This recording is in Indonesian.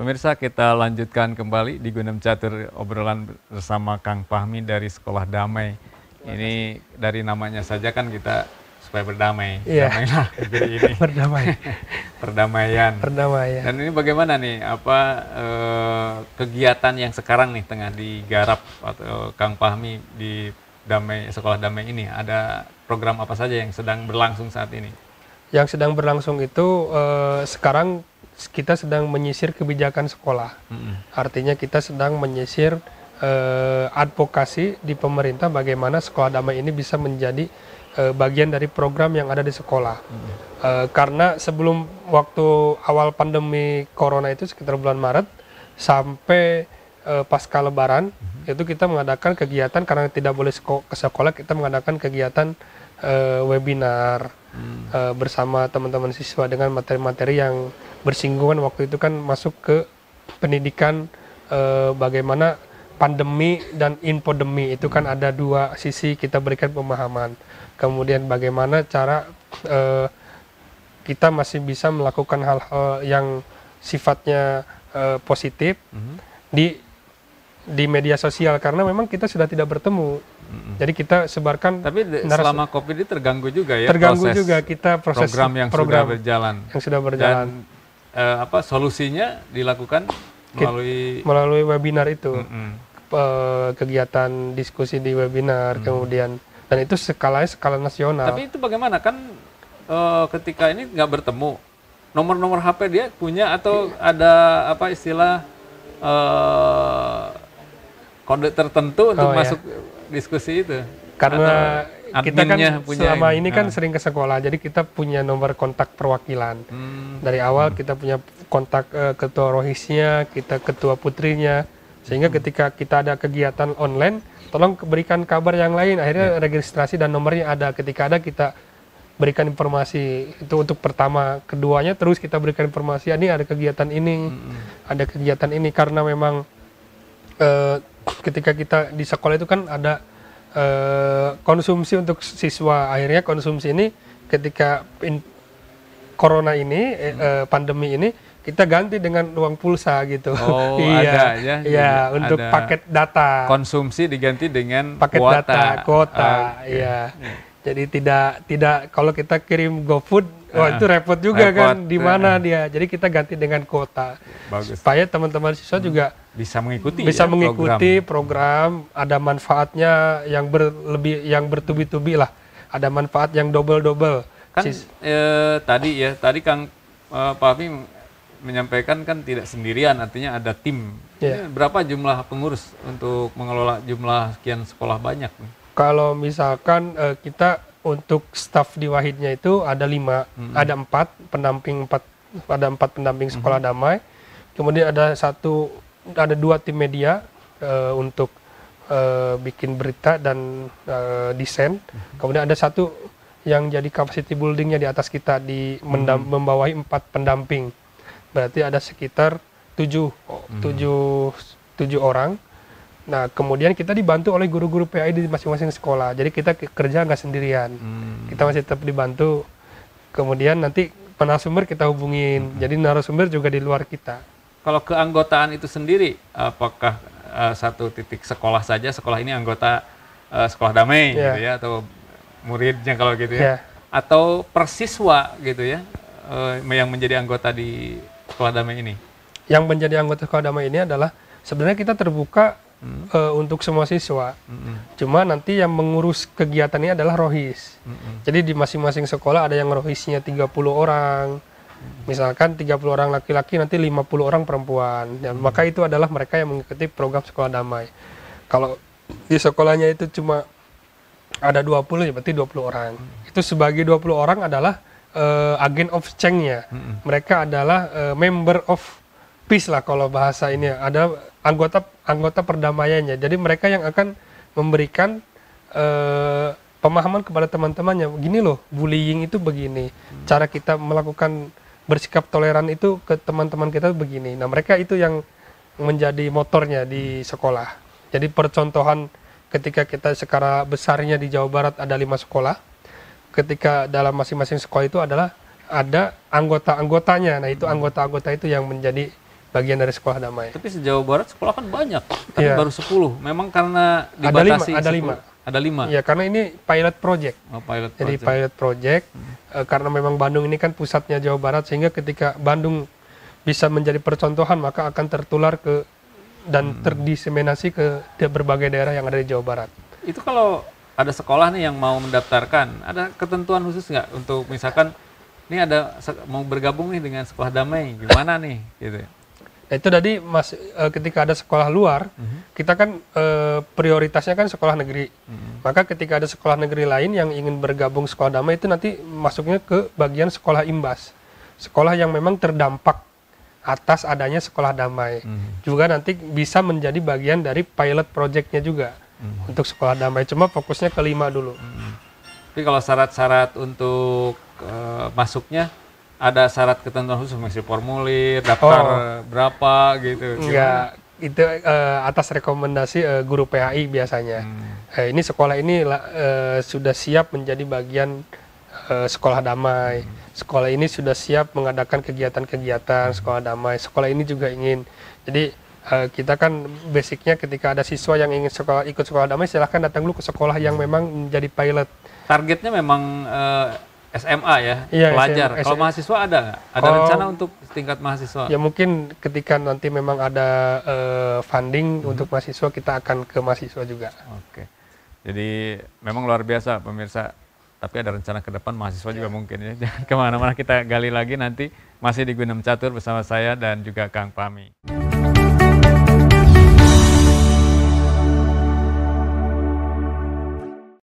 Pemirsa, kita lanjutkan kembali di Gunem Catur obrolan bersama Kang Fahmi dari Sekolah Damai. Ini dari namanya saja kan kita supaya berdamai. Iya. Damailah negeri ini. Berdamai. Perdamaian. Perdamaian. Dan ini bagaimana nih kegiatan yang sekarang nih tengah digarap atau Kang Fahmi di Sekolah Damai ini? Ada program apa saja yang sedang berlangsung saat ini? Yang sedang berlangsung itu sekarang kita sedang menyisir kebijakan sekolah. Artinya kita sedang menyisir advokasi di pemerintah bagaimana Sekolah Damai ini bisa menjadi bagian dari program yang ada di sekolah. Karena sebelum waktu awal pandemi corona itu sekitar bulan Maret sampai pasca Lebaran itu kita mengadakan kegiatan karena tidak boleh ke sekolah, kita mengadakan kegiatan webinar bersama teman-teman siswa dengan materi-materi yang bersinggungan waktu itu kan masuk ke pendidikan bagaimana pandemi dan infodemi itu kan ada dua sisi kita berikan pemahaman. Kemudian bagaimana cara kita masih bisa melakukan hal-hal yang sifatnya positif di media sosial karena memang kita sudah tidak bertemu. Jadi kita sebarkan. Tapi selama COVID ini terganggu juga ya. Terganggu juga kita proses program yang sudah berjalan. Yang sudah berjalan. Dan solusinya dilakukan melalui webinar itu. Kegiatan diskusi di webinar kemudian dan itu skala nasional. Tapi itu bagaimana kan ketika ini nggak bertemu, nomor-nomor HP dia punya atau ada istilah kode tertentu untuk masuk diskusi itu? Karena kita kan selama ini kan sering ke sekolah, jadi kita punya nomor kontak perwakilan. Dari awal kita punya kontak ketua rohisnya, kita ketua putrinya, sehingga ketika kita ada kegiatan online, tolong berikan kabar yang lain. Akhirnya registrasi dan nomornya ada. Ketika ada kita berikan informasi itu untuk pertama, keduanya terus kita berikan informasi. Ini ada kegiatan ini, ada kegiatan ini karena memang ketika kita di sekolah itu kan ada konsumsi untuk siswa. Akhirnya konsumsi ini ketika corona ini, pandemi ini, kita ganti dengan uang pulsa gitu. Oh, iya, ada ya. Iya, untuk ada paket data. Konsumsi diganti dengan paket kuota. Iya. Jadi tidak kalau kita kirim GoFood, itu repot juga kan di mana dia. Jadi kita ganti dengan kuota. Bagus. Supaya teman-teman siswa juga bisa mengikuti program, ada manfaatnya yang yang bertubi-tubi lah. Ada manfaat yang double-double. Kan tadi Kang Fahmi menyampaikan kan tidak sendirian, artinya ada tim. Berapa jumlah pengurus untuk mengelola jumlah sekian sekolah banyak? Kalau misalkan kita untuk staf di Wahidnya itu ada 5, ada 4 pendamping Sekolah Damai. Kemudian ada 2 tim media untuk bikin berita dan desain. Kemudian ada 1 yang jadi capacity buildingnya di atas kita membawahi 4 pendamping. Berarti ada sekitar 7 orang. Nah, kemudian kita dibantu oleh guru-guru PAI di masing-masing sekolah. Jadi kita kerja nggak sendirian. Kita masih tetap dibantu. Kemudian nanti narasumber kita hubungin. Jadi narasumber juga di luar kita. Kalau keanggotaan itu sendiri, apakah satu titik sekolah saja, sekolah ini anggota Sekolah Damai gitu ya, atau muridnya kalau gitu ya, atau persiswa gitu ya, yang menjadi anggota di Sekolah Damai ini? Yang menjadi anggota Sekolah Damai ini adalah sebenarnya kita terbuka untuk semua siswa. Cuma nanti yang mengurus kegiatan ini adalah rohis. Jadi di masing-masing sekolah ada yang rohisnya 30 orang. Misalkan 30 orang laki-laki, nanti 50 orang perempuan. Maka itu adalah mereka yang mengikuti program Sekolah Damai. Kalau di sekolahnya itu cuma ada 20, ya berarti 20 orang. Itu sebagai 20 orang adalah agent of change-nya. Mereka adalah member of peace lah kalau bahasa ini. Ada anggota perdamaiannya. Jadi mereka yang akan memberikan pemahaman kepada teman-temannya. Begini loh, bullying itu begini. Cara kita melakukan bersikap toleran itu ke teman-teman kita begini. Nah, mereka itu yang menjadi motornya di sekolah. Jadi percontohan ketika kita secara besarnya di Jawa Barat ada 5 sekolah. Ketika dalam masing-masing sekolah itu adalah ada anggota-anggotanya. Nah, itu anggota-anggota itu yang menjadi bagian dari sekolah damai. Tapi se-Jawa Barat sekolah kan banyak, tapi baru 10. Memang karena dibatasi. Ada 5. Ada 5. Ya, karena ini pilot project. Jadi pilot project, karena memang Bandung ini kan pusatnya Jawa Barat, sehingga ketika Bandung bisa menjadi percontohan, maka akan tertular dan terdiseminasi ke berbagai daerah yang ada di Jawa Barat. Itu kalau ada sekolah nih yang mau mendaftarkan, ada ketentuan khusus nggak untuk misalkan ini ada mau bergabung nih dengan sekolah damai, gimana nih gitu? Nah, itu tadi ketika ada sekolah luar, kita kan prioritasnya kan sekolah negeri. Maka ketika ada sekolah negeri lain yang ingin bergabung sekolah damai, itu nanti masuknya ke bagian sekolah imbas. Sekolah yang memang terdampak atas adanya sekolah damai. Juga nanti bisa menjadi bagian dari pilot project-nya juga untuk sekolah damai. Cuma fokusnya ke 5 dulu. Tapi kalau syarat-syarat untuk masuknya, ada syarat ketentuan khusus, mengisi formulir, daftar berapa gitu? Enggak, itu atas rekomendasi guru PAI biasanya. Ini sekolah ini sudah siap menjadi bagian sekolah damai. Sekolah ini sudah siap mengadakan kegiatan-kegiatan sekolah damai. Sekolah ini juga ingin. Jadi kita kan basicnya ketika ada siswa yang ingin ikut sekolah damai, silahkan datang dulu ke sekolah yang memang menjadi pilot. Targetnya memang SMA ya, pelajar. SMA. Kalau mahasiswa ada nggak? Ada rencana untuk tingkat mahasiswa? Ya mungkin ketika nanti memang ada funding untuk mahasiswa, kita akan ke mahasiswa juga. Oke. Jadi memang luar biasa pemirsa. Tapi ada rencana ke depan mahasiswa juga mungkin ya. Jangan kemana-mana, kita gali lagi nanti masih di Gunem Catur bersama saya dan juga Kang Fahmi.